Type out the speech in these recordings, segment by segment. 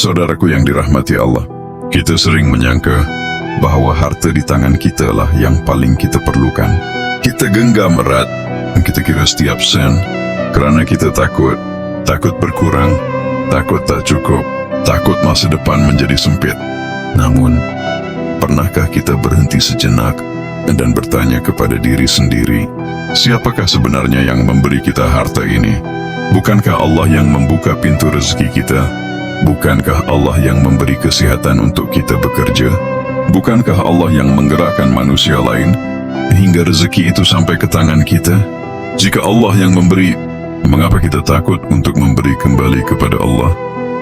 Saudaraku yang dirahmati Allah, kita sering menyangka bahwa harta di tangan kita lah yang paling kita perlukan. Kita genggam erat, kita kira setiap sen, kerana kita takut berkurang, takut tak cukup, takut masa depan menjadi sempit. Namun, pernahkah kita berhenti sejenak dan bertanya kepada diri sendiri, siapakah sebenarnya yang memberi kita harta ini? Bukankah Allah yang membuka pintu rezeki kita? Bukankah Allah yang memberi kesihatan untuk kita bekerja? Bukankah Allah yang menggerakkan manusia lain hingga rezeki itu sampai ke tangan kita? Jika Allah yang memberi, mengapa kita takut untuk memberi kembali kepada Allah?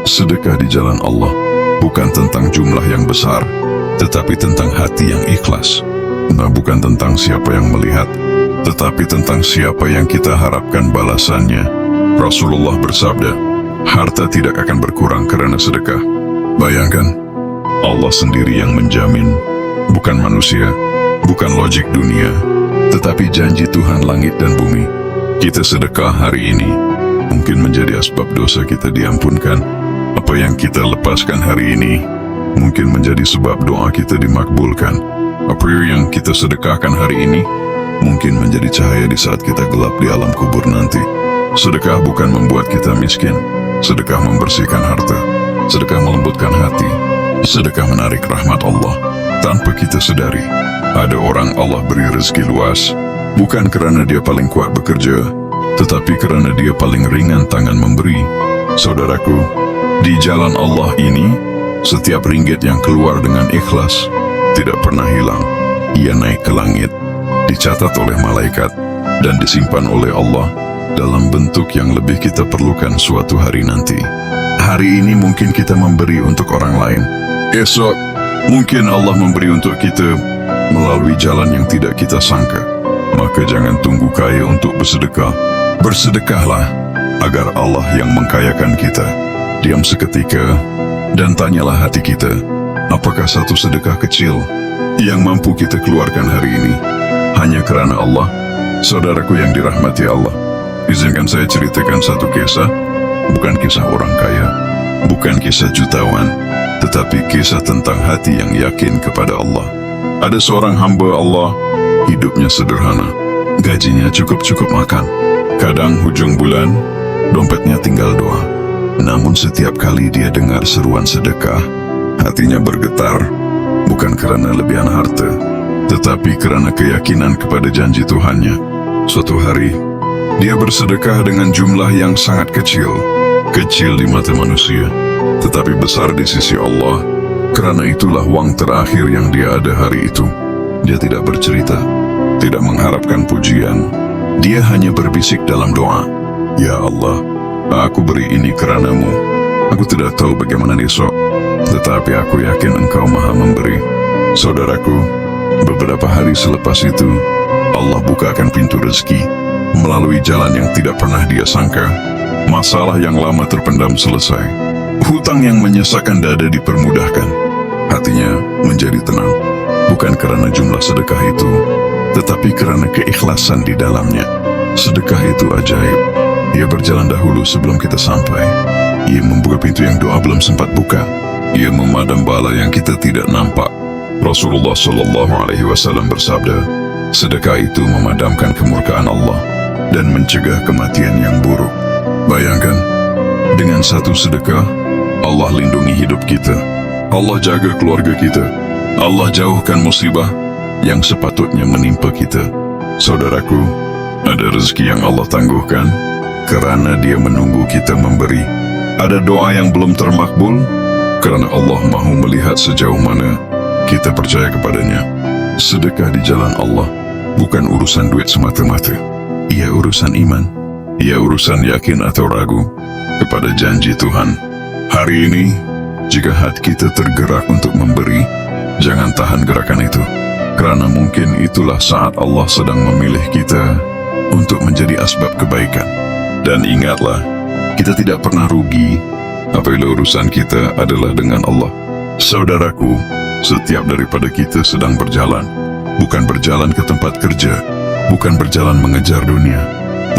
Sedekah di jalan Allah bukan tentang jumlah yang besar, tetapi tentang hati yang ikhlas. Bukan tentang siapa yang melihat, tetapi tentang siapa yang kita harapkan balasannya. Rasulullah bersabda, harta tidak akan berkurang kerana sedekah. Bayangkan, Allah sendiri yang menjamin, bukan manusia, bukan logik dunia, tetapi janji Tuhan langit dan bumi. Kita sedekah hari ini, mungkin menjadi asbab dosa kita diampunkan. Apa yang kita lepaskan hari ini, mungkin menjadi sebab doa kita dimakbulkan. Apa yang kita sedekahkan hari ini, mungkin menjadi cahaya di saat kita gelap di alam kubur nanti. Sedekah bukan membuat kita miskin, sedekah membersihkan harta, sedekah melembutkan hati, sedekah menarik rahmat Allah. Tanpa kita sedari, ada orang Allah beri rezeki luas, bukan kerana dia paling kuat bekerja, tetapi kerana dia paling ringan tangan memberi. Saudaraku, di jalan Allah ini, setiap ringgit yang keluar dengan ikhlas tidak pernah hilang. Ia naik ke langit, dicatat oleh malaikat, dan disimpan oleh Allah dalam bentuk yang lebih kita perlukan suatu hari nanti. Hari ini mungkin kita memberi untuk orang lain. Esok, mungkin Allah memberi untuk kita melalui jalan yang tidak kita sangka. Maka jangan tunggu kaya untuk bersedekah. Bersedekahlah agar Allah yang mengkayakan kita. Diam seketika dan tanyalah hati kita, apakah satu sedekah kecil yang mampu kita keluarkan hari ini hanya kerana Allah? Saudaraku yang dirahmati Allah, izinkan saya ceritakan satu kisah, bukan kisah orang kaya, bukan kisah jutawan, tetapi kisah tentang hati yang yakin kepada Allah. Ada seorang hamba Allah, hidupnya sederhana, gajinya cukup makan. Kadang hujung bulan, dompetnya tinggal 2. Namun setiap kali dia dengar seruan sedekah, hatinya bergetar, bukan kerana lebihan harta, tetapi kerana keyakinan kepada janji Tuhannya. Suatu hari, dia bersedekah dengan jumlah yang sangat kecil di mata manusia, tetapi besar di sisi Allah. Kerana itulah wang terakhir yang dia ada hari itu. Dia tidak bercerita, tidak mengharapkan pujian. Dia hanya berbisik dalam doa, "Ya Allah, aku beri ini kerana-Mu. Aku tidak tahu bagaimana esok, tetapi aku yakin Engkau Maha Memberi." Saudaraku, beberapa hari selepas itu, Allah bukakan pintu rezeki melalui jalan yang tidak pernah dia sangka. Masalah yang lama terpendam selesai. Hutang yang menyesakkan dada dipermudahkan. Hatinya menjadi tenang, bukan kerana jumlah sedekah itu, tetapi kerana keikhlasan di dalamnya. Sedekah itu ajaib. Ia berjalan dahulu sebelum kita sampai. Ia membuka pintu yang doa belum sempat buka. Ia memadam bala yang kita tidak nampak. Rasulullah SAW bersabda, sedekah itu memadamkan kemurkaan Allah dan mencegah kematian yang buruk. Bayangkan, dengan satu sedekah, Allah lindungi hidup kita. Allah jaga keluarga kita. Allah jauhkan musibah yang sepatutnya menimpa kita. Saudaraku, ada rezeki yang Allah tangguhkan kerana Dia menunggu kita memberi. Ada doa yang belum termakbul kerana Allah mahu melihat sejauh mana kita percaya kepadanya. Sedekah di jalan Allah bukan urusan duit semata-mata. Ia urusan iman. Ia urusan yakin atau ragu kepada janji Tuhan. Hari ini, jika hati kita tergerak untuk memberi, jangan tahan gerakan itu, kerana mungkin itulah saat Allah sedang memilih kita untuk menjadi asbab kebaikan. Dan ingatlah, kita tidak pernah rugi apabila urusan kita adalah dengan Allah. Saudaraku, setiap daripada kita sedang berjalan, bukan berjalan ke tempat kerja, bukan berjalan mengejar dunia,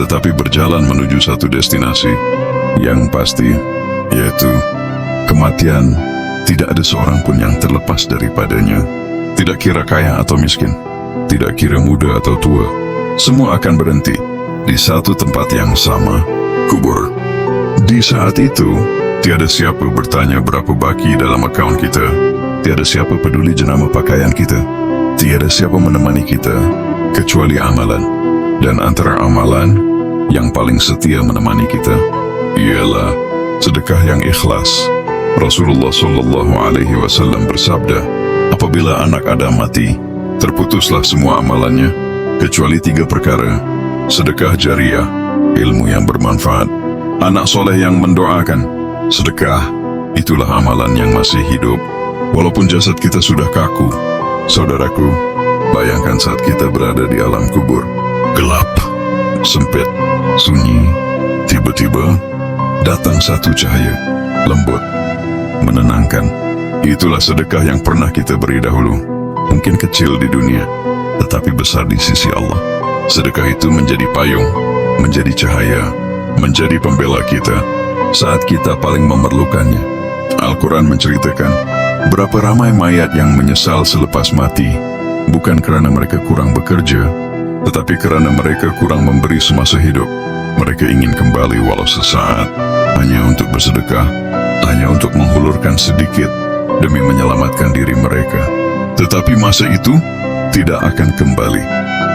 tetapi berjalan menuju satu destinasi yang pasti, yaitu Kematian, tidak ada seorang pun yang terlepas daripadanya. Tidak kira kaya atau miskin, tidak kira muda atau tua, semua akan berhenti di satu tempat yang sama, kubur. Di saat itu, tiada siapa bertanya berapa baki dalam akaun kita, tiada siapa peduli jenama pakaian kita, tiada siapa menemani kita, kecuali amalan. Dan antara amalan yang paling setia menemani kita ialah sedekah yang ikhlas. Rasulullah SAW bersabda, apabila anak Adam mati, terputuslah semua amalannya, kecuali 3 perkara: sedekah jariah, ilmu yang bermanfaat, anak soleh yang mendoakan. Sedekah, itulah amalan yang masih hidup, walaupun jasad kita sudah kaku. Saudaraku, bayangkan saat kita berada di alam kubur, gelap, sempit, sunyi. Tiba-tiba datang satu cahaya, lembut, menenangkan. Itulah sedekah yang pernah kita beri dahulu. Mungkin kecil di dunia, tetapi besar di sisi Allah. Sedekah itu menjadi payung, menjadi cahaya, menjadi pembela kita saat kita paling memerlukannya. Al-Quran menceritakan berapa ramai mayat yang menyesal selepas mati, bukan kerana mereka kurang bekerja, tetapi kerana mereka kurang memberi semasa hidup. Mereka ingin kembali walau sesaat, hanya untuk bersedekah, hanya untuk menghulurkan sedikit demi menyelamatkan diri mereka. Tetapi masa itu tidak akan kembali.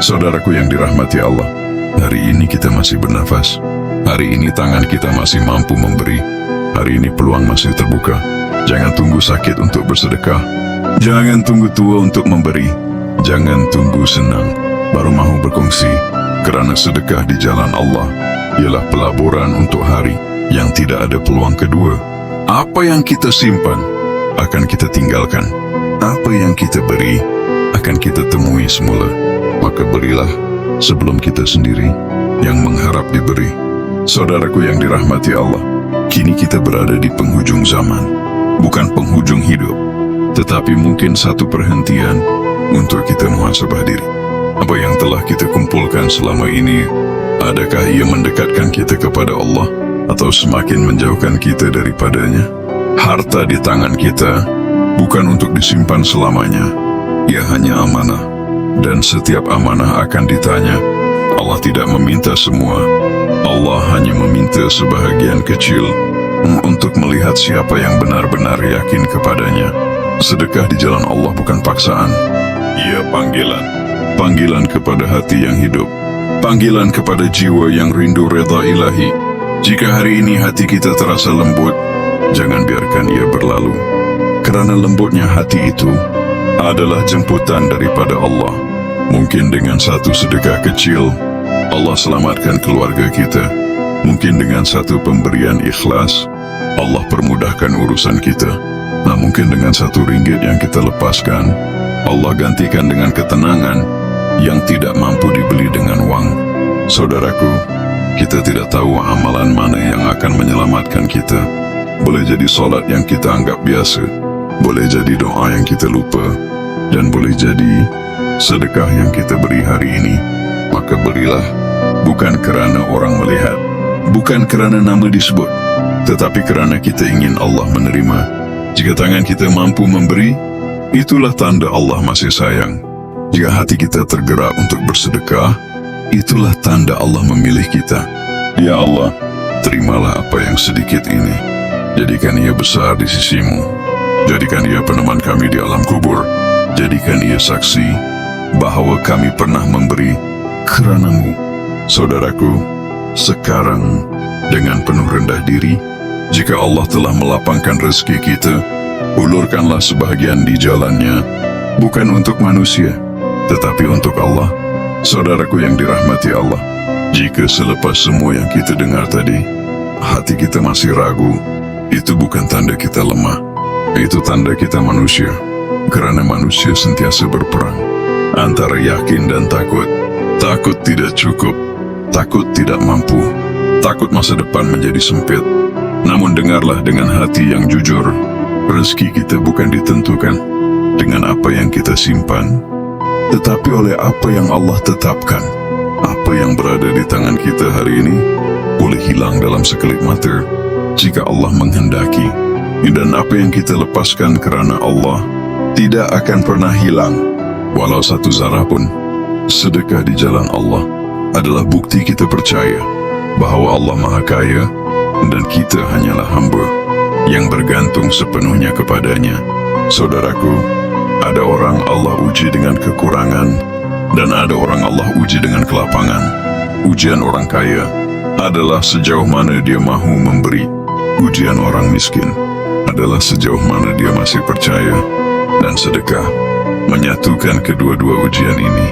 Saudaraku yang dirahmati Allah, hari ini kita masih bernafas. Hari ini tangan kita masih mampu memberi. Hari ini peluang masih terbuka. Jangan tunggu sakit untuk bersedekah. Jangan tunggu tua untuk memberi. Jangan tunggu senang baru mahu berkongsi. Kerana sedekah di jalan Allah ialah pelaburan untuk hari yang tidak ada peluang kedua. Apa yang kita simpan akan kita tinggalkan. Apa yang kita beri akan kita temui semula. Maka berilah sebelum kita sendiri yang mengharap diberi. Saudaraku yang dirahmati Allah, kini kita berada di penghujung zaman. Bukan penghujung hidup, tetapi mungkin satu perhentian untuk kita muhasabah diri. Apa yang telah kita kumpulkan selama ini, adakah ia mendekatkan kita kepada Allah atau semakin menjauhkan kita daripadanya? Harta di tangan kita bukan untuk disimpan selamanya. Ia hanya amanah, dan setiap amanah akan ditanya. Allah tidak meminta semua. Allah hanya meminta sebahagian kecil untuk melihat siapa yang benar-benar yakin kepadanya. Sedekah di jalan Allah bukan paksaan. Ia panggilan. Panggilan kepada hati yang hidup. Panggilan kepada jiwa yang rindu redha ilahi. Jika hari ini hati kita terasa lembut, jangan biarkan ia berlalu. Kerana lembutnya hati itu adalah jemputan daripada Allah. Mungkin dengan satu sedekah kecil, Allah selamatkan keluarga kita. Mungkin dengan satu pemberian ikhlas, Allah permudahkan urusan kita. Nah, mungkin dengan RM1 yang kita lepaskan, Allah gantikan dengan ketenangan yang tidak mampu dibeli dengan wang. Saudaraku, kita tidak tahu amalan mana yang akan menyelamatkan kita. Boleh jadi solat yang kita anggap biasa, boleh jadi doa yang kita lupa, dan boleh jadi sedekah yang kita beri hari ini. Maka berilah, bukan kerana orang melihat, bukan kerana nama disebut, tetapi kerana kita ingin Allah menerima. Jika tangan kita mampu memberi, itulah tanda Allah masih sayang. Jika hati kita tergerak untuk bersedekah, itulah tanda Allah memilih kita. Ya Allah, terimalah apa yang sedikit ini. Jadikan ia besar di sisimu. Jadikan ia peneman kami di alam kubur. Jadikan ia saksi bahawa kami pernah memberi kerana-Mu. Saudaraku, sekarang dengan penuh rendah diri, jika Allah telah melapangkan rezeki kita, ulurkanlah sebahagian di jalannya, bukan untuk manusia, tetapi untuk Allah. Saudaraku yang dirahmati Allah, jika selepas semua yang kita dengar tadi, hati kita masih ragu, itu bukan tanda kita lemah. Itu tanda kita manusia. Kerana manusia sentiasa berperang antara yakin dan takut. Takut tidak cukup, takut tidak mampu, takut masa depan menjadi sempit. Namun dengarlah dengan hati yang jujur, rezeki kita bukan ditentukan dengan apa yang kita simpan, tetapi oleh apa yang Allah tetapkan. Apa yang berada di tangan kita hari ini boleh hilang dalam sekelip mata jika Allah menghendaki. Dan apa yang kita lepaskan kerana Allah tidak akan pernah hilang, walau satu zarah pun. Sedekah di jalan Allah adalah bukti kita percaya bahawa Allah Maha Kaya dan kita hanyalah hamba yang bergantung sepenuhnya kepadanya. Saudaraku, ada orang Allah uji dengan kekurangan dan ada orang Allah uji dengan kelapangan. Ujian orang kaya adalah sejauh mana dia mahu memberi. Ujian orang miskin adalah sejauh mana dia masih percaya dan sedekah. Menyatukan kedua-dua ujian ini,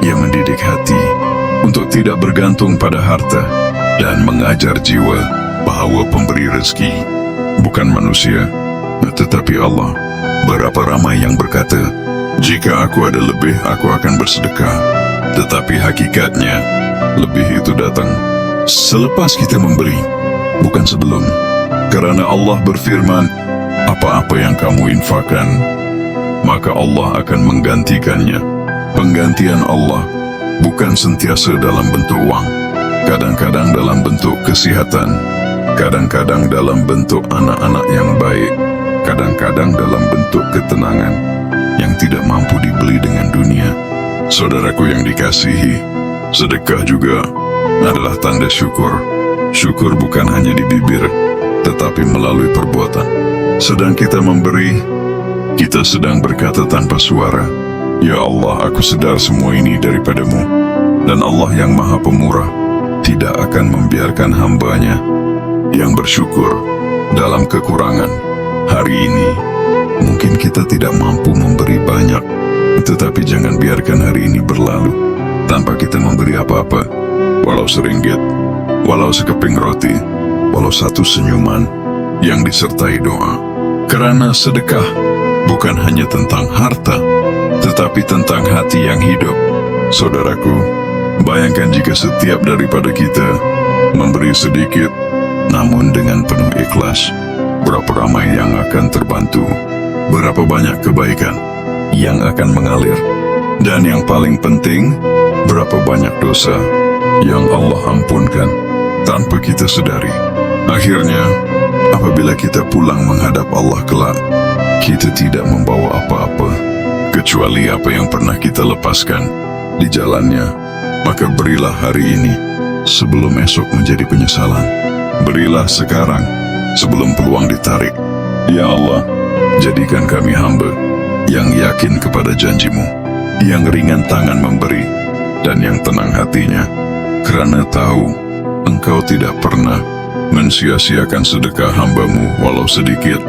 ia mendidik hati untuk tidak bergantung pada harta dan mengajar jiwa bahawa pemberi rezeki bukan manusia, tetapi Allah. Berapa ramai yang berkata, jika aku ada lebih, aku akan bersedekah. Tetapi hakikatnya, lebih itu datang selepas kita memberi, bukan sebelum. Kerana Allah berfirman, apa-apa yang kamu infakkan, maka Allah akan menggantikannya. Penggantian Allah bukan sentiasa dalam bentuk wang, kadang-kadang dalam bentuk kesihatan, kadang-kadang dalam bentuk anak-anak yang baik, kadang-kadang dalam bentuk ketenangan yang tidak mampu dibeli dengan dunia. Saudaraku yang dikasihi, sedekah juga adalah tanda syukur. Syukur bukan hanya di bibir, tetapi melalui perbuatan. Sedang kita memberi, kita sedang berkata tanpa suara, Ya Allah, aku sedar semua ini daripadamu. Dan Allah yang Maha Pemurah tidak akan membiarkan hambanya yang bersyukur dalam kekurangan. Hari ini, mungkin kita tidak mampu memberi banyak, tetapi jangan biarkan hari ini berlalu tanpa kita memberi apa-apa, walau seringgit, walau sekeping roti, walau satu senyuman yang disertai doa. Kerana sedekah bukan hanya tentang harta, tetapi tentang hati yang hidup. Saudaraku, bayangkan jika setiap daripada kita memberi sedikit, namun dengan penuh ikhlas, berapa ramai yang akan terbantu, berapa banyak kebaikan yang akan mengalir, dan yang paling penting, berapa banyak dosa yang Allah ampunkan tanpa kita sedari. Akhirnya, apabila kita pulang menghadap Allah kelak, kita tidak membawa apa-apa kecuali apa yang pernah kita lepaskan di jalannya. Maka berilah hari ini sebelum esok menjadi penyesalan. Berilah sekarang sebelum peluang ditarik. Ya Allah, jadikan kami hamba yang yakin kepada janjimu, yang ringan tangan memberi, dan yang tenang hatinya, kerana tahu Engkau tidak pernah mensia-siakan sedekah hambamu walau sedikit.